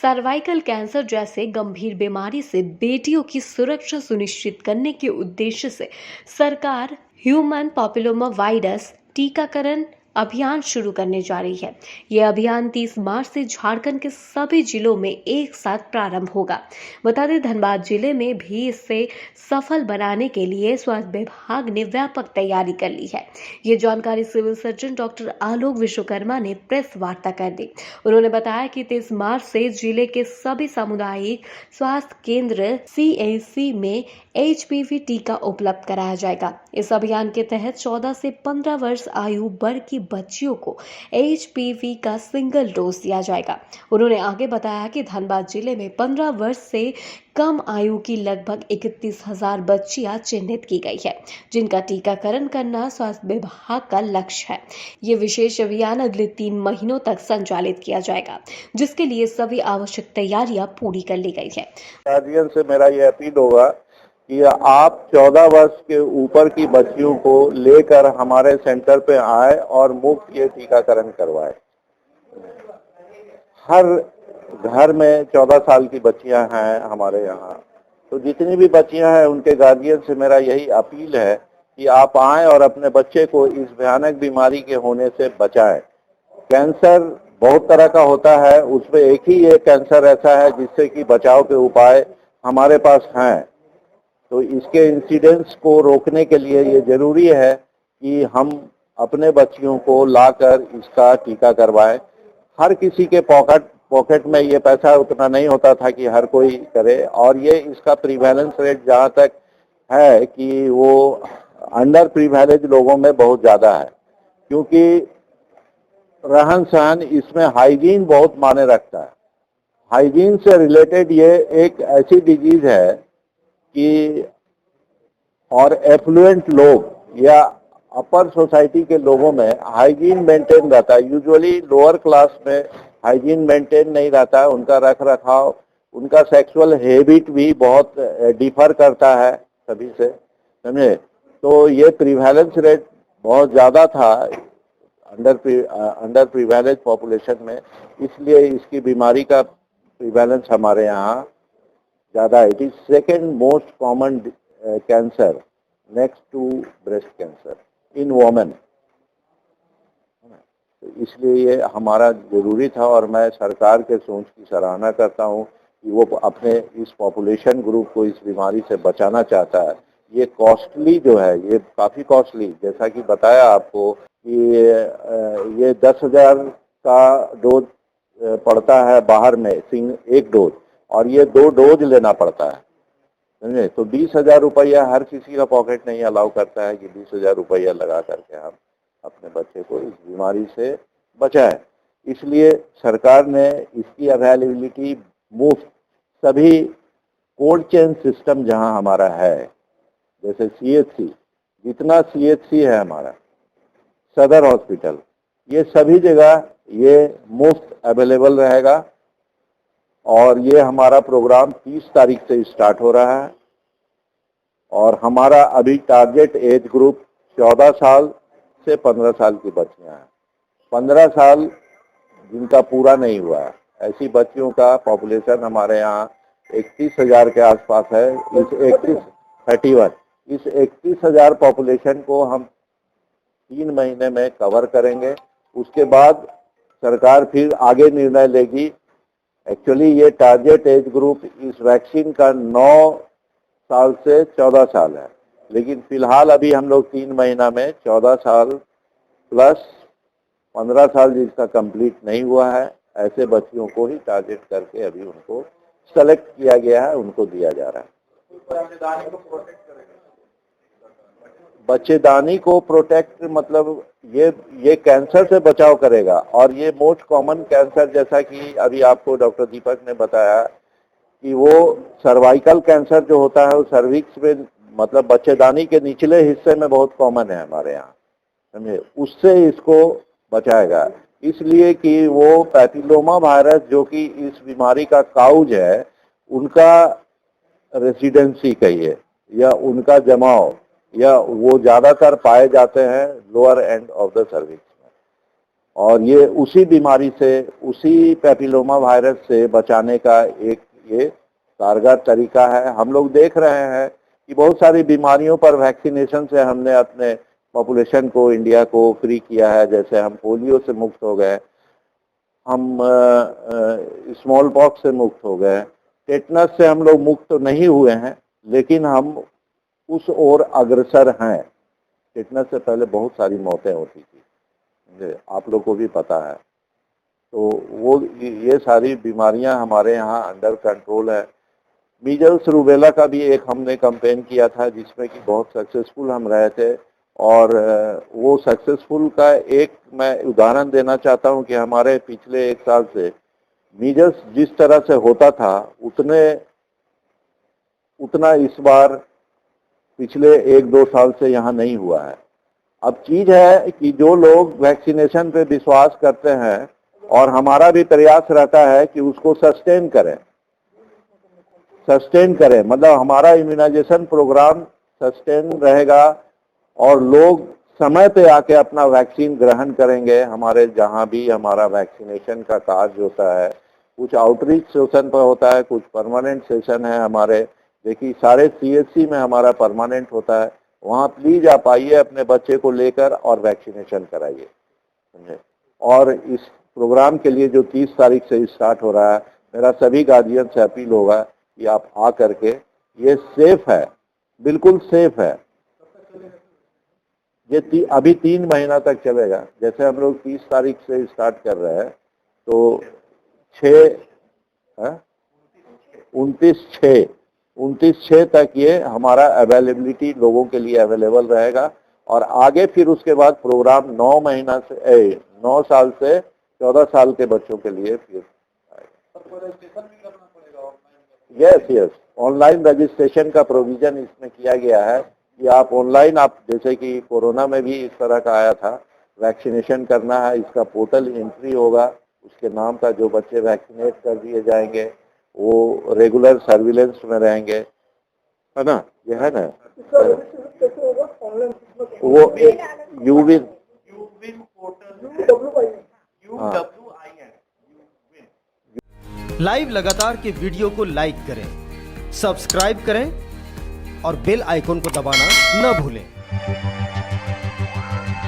Cervical cancer जैसे गंभीर बीमारी से बेटियों की सुरक्षा सुनिश्चित करने के उद्देश्य से सरकार ह्यूमन पॉपुलोमा वायरस टीकाकरण अभियान शुरू करने जा रही है। यह अभियान 30 मार्च से झारखंड के सभी जिलों में एक साथ प्रारंभ होगा। बता दें, धनबाद जिले में भी इसे सफल बनाने के लिए स्वास्थ्य विभाग ने व्यापक तैयारी कर ली है। ये जानकारी सिविल सर्जन डॉक्टर आलोक विश्वकर्मा ने प्रेस वार्ता कर दी। उन्होंने बताया कि 30 मार्च से जिले के सभी सामुदायिक स्वास्थ्य केंद्र CAC में HPV टीका उपलब्ध कराया जाएगा। इस अभियान के तहत 14 से 15 वर्ष आयु वर्ग की बच्चियों को HPV का सिंगल डोज दिया जाएगा। उन्होंने आगे बताया कि धनबाद जिले में 15 वर्ष से कम आयु की लगभग 31,000 बच्चियां चिन्हित की गई है, जिनका टीकाकरण करना स्वास्थ्य विभाग का लक्ष्य है। ये विशेष अभियान अगले 3 महीनों तक संचालित किया जाएगा, जिसके लिए सभी आवश्यक तैयारियां पूरी कर ली गई है। गार्जियन से मेरा ये अपील होगा कि आप 14 वर्ष के ऊपर की बच्चियों को लेकर हमारे सेंटर पे आए और मुफ्त ये टीकाकरण करवाएं। हर घर में 14 साल की बच्चियां हैं हमारे यहाँ, तो जितनी भी बच्चियां हैं उनके गार्जियन से मेरा यही अपील है कि आप आएं और अपने बच्चे को इस भयानक बीमारी के होने से बचाएं। कैंसर बहुत तरह का होता है, उसमें एक ही ये कैंसर ऐसा है जिससे कि बचाव के उपाय हमारे पास हैं। तो इसके इंसिडेंस को रोकने के लिए ये जरूरी है कि हम अपने बच्चियों को लाकर इसका टीका करवाएं। हर किसी के पॉकेट में ये पैसा उतना नहीं होता था कि हर कोई करे, और ये इसका प्रीवैलेंस रेट जहाँ तक है कि वो अंडर प्रीवैलेज लोगों में बहुत ज़्यादा है, क्योंकि रहन सहन इसमें हाइजीन बहुत मायने रखता है। हाइजीन से रिलेटेड ये एक ऐसी डिजीज है कि और एफ्लुएंट लोग या अपर सोसाइटी के लोगों में हाइजीन मेंटेन रहता है। यूजुअली लोअर क्लास में हाइजीन मेंटेन नहीं रहता है, उनका रख रखाव, उनका सेक्सुअल हैबिट भी बहुत डिफर करता है सभी से, समझे। तो ये प्रीवैलेंस रेट बहुत ज़्यादा था अंडर प्रीवैलेंस पॉपुलेशन में, इसलिए इसकी बीमारी का प्रीवैलेंस हमारे यहाँ ज़्यादा है। It is second most common cancer next to breast cancer in women. तो इसलिए ये हमारा जरूरी था, और मैं सरकार के सोच की सराहना करता हूँ कि वो अपने इस पॉपुलेशन ग्रुप को इस बीमारी से बचाना चाहता है। ये कॉस्टली जो है, ये काफ़ी कॉस्टली, जैसा कि बताया आपको कि ये 10,000 का डोज पड़ता है बाहर में, एक डोज, और ये 2 डोज लेना पड़ता है, समझे। तो 20,000 रुपया हर किसी का पॉकेट नहीं अलाउ करता है कि 20,000 रुपया लगा करके हम अपने बच्चे को इस बीमारी से बचाएं। इसलिए सरकार ने इसकी अवेलेबिलिटी मुफ्त सभी कोल्ड चेन सिस्टम जहां हमारा है, जैसे CHC, जितना CHC है हमारा, सदर हॉस्पिटल, ये सभी जगह ये मुफ्त अवेलेबल रहेगा। और ये हमारा प्रोग्राम 30 तारीख से स्टार्ट हो रहा है, और हमारा अभी टारगेट एज ग्रुप 14 साल से 15 साल की बच्चियां हैं। 15 साल जिनका पूरा नहीं हुआ है, ऐसी बच्चियों का पॉपुलेशन हमारे यहाँ 31,000 के आसपास है। इस 31,000 पॉपुलेशन को हम 3 महीने में कवर करेंगे। उसके बाद सरकार फिर आगे निर्णय लेगी। एक्चुअली ये टारगेट एज ग्रुप इस वैक्सीन का 9 साल से 14 साल है, लेकिन फिलहाल अभी हम लोग 3 महीना में 14 साल प्लस 15 साल जिसका कंप्लीट नहीं हुआ है, ऐसे बच्चियों को ही टारगेट करके अभी उनको सेलेक्ट किया गया है, उनको दिया जा रहा है। बच्चेदानी को प्रोटेक्ट मतलब ये कैंसर से बचाव करेगा। और ये मोस्ट कॉमन कैंसर, जैसा कि अभी आपको डॉक्टर दीपक ने बताया कि वो सर्वाइकल कैंसर जो होता है वो सर्विक्स में, मतलब बच्चेदानी के निचले हिस्से में बहुत कॉमन है हमारे यहाँ, समझे, उससे इसको बचाएगा। इसलिए कि वो पैपिलोमा वायरस जो कि इस बीमारी का काउज है, उनका रेसिडेंसी कहिए या उनका जमाव, या वो ज़्यादातर पाए जाते हैं lower end of the cervix में। और ये उसी बीमारी से, उसी पैपिलोमा वायरस से बचाने का एक ये कारगर तरीका है। हम लोग देख रहे हैं कि बहुत सारी बीमारियों पर वैक्सीनेशन से हमने अपने पॉपुलेशन को, इंडिया को फ्री किया है। जैसे हम पोलियो से मुक्त हो गए, हम स्मॉल पॉक्स से मुक्त हो गए, टेटनस से हम लोग मुक्त तो नहीं हुए हैं, लेकिन हम उस ओर अग्रसर हैं। टेटनस से पहले बहुत सारी मौतें होती थी, आप लोग को भी पता है। तो वो ये सारी बीमारियां हमारे यहाँ अंडर कंट्रोल है। मीजल्स रूबेला का भी एक हमने कैंपेन किया था, जिसमें कि बहुत सक्सेसफुल हम रहे थे। और वो सक्सेसफुल का एक मैं उदाहरण देना चाहता हूं कि हमारे पिछले 1 साल से मीजल्स जिस तरह से होता था, उतना इस बार पिछले 1-2 साल से यहाँ नहीं हुआ है। अब चीज है कि जो लोग वैक्सीनेशन पे विश्वास करते हैं, और हमारा भी प्रयास रहता है कि उसको सस्टेन करें, मतलब हमारा इम्यूनाइजेशन प्रोग्राम सस्टेन रहेगा और लोग समय पे आके अपना वैक्सीन ग्रहण करेंगे। हमारे जहाँ भी हमारा वैक्सीनेशन का कार्य होता है, कुछ आउटरीच सेशन पर होता है, कुछ परमानेंट सेशन है हमारे। देखिए सारे CHC में हमारा परमानेंट होता है, वहाँ प्लीज आप आइए अपने बच्चे को लेकर और वैक्सीनेशन कराइए, समझे। और इस प्रोग्राम के लिए जो 30 तारीख से स्टार्ट हो रहा है, मेरा सभी गार्जियन से अपील होगा कि आप आ करके, ये सेफ है, बिल्कुल सेफ है। ये अभी 3 महीना तक चलेगा। जैसे हम लोग 30 तारीख से स्टार्ट कर रहे हैं, तो 29/6 तक ये हमारा अवेलेबिलिटी लोगों के लिए अवेलेबल रहेगा। और आगे फिर उसके बाद प्रोग्राम 9 साल से 14 साल के बच्चों के लिए फिर यस ऑनलाइन रजिस्ट्रेशन का प्रोविजन इसमें किया गया है कि आप ऑनलाइन, आप जैसे कि कोरोना में भी इस तरह का आया था, वैक्सीनेशन करना है, इसका पोर्टल एंट्री होगा, उसके नाम का जो बच्चे वैक्सीनेट कर दिए जाएंगे वो रेगुलर सर्विलेंस में रहेंगे, है ना। ये है ना, वो यूविन लाइव लगातार के वीडियो को लाइक करें, सब्सक्राइब करें और बेल आइकन को दबाना न भूलें।